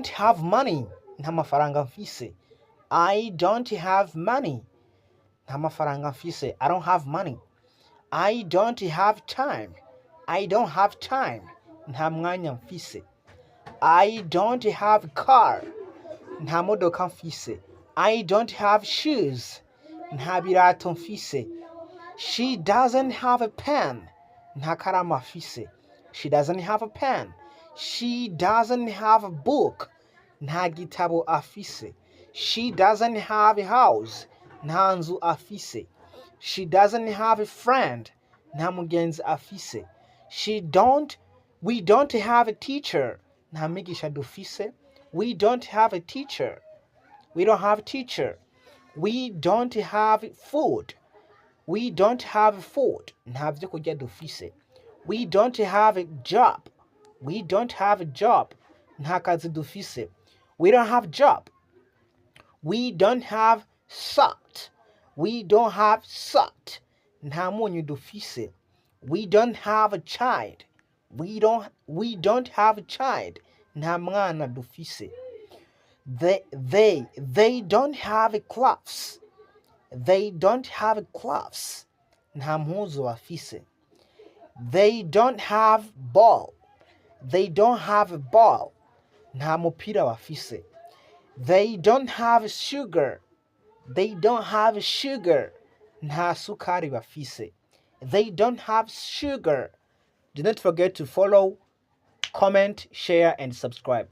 don't have money. Nta mafaranga mfise. I don't have money. Nta mafaranga mfise. I don't have money. I don't have time. I don't have time. Nta mwanya mfise. I don't have car. Nta modoka mfise. I don't have shoes. Nta birato mfise. She doesn't have a pen. Nta karamu afise. She doesn't have a pen. She doesn't have a book. Nta gitabo afise. She doesn't have a house. Nta nzu afise. She doesn't have a friend. Nta mugenzi afise. We don't have a teacher. Nta mwigisha dufise. We don't have a teacher. We don't have a teacher. We don't have food. We don't have food. Nta vyo kurya dufise. We don't have a job. We don't have a job. Nta kazi dufise. We don't have job. We don't have salt. We don't have salt. Nta munyu dufise. We don't have a child. We don't have a child. Nta mwana dufise. They don't have clothes. They don't have clothes. Nta mpuzu bafise. They don't have ball. They don't have a ball. Nta mupira bafise. They don't have sugar. They don't have sugar. Nta sukari bafise. They don't have sugar. Do not forget to follow, comment, share, and subscribe.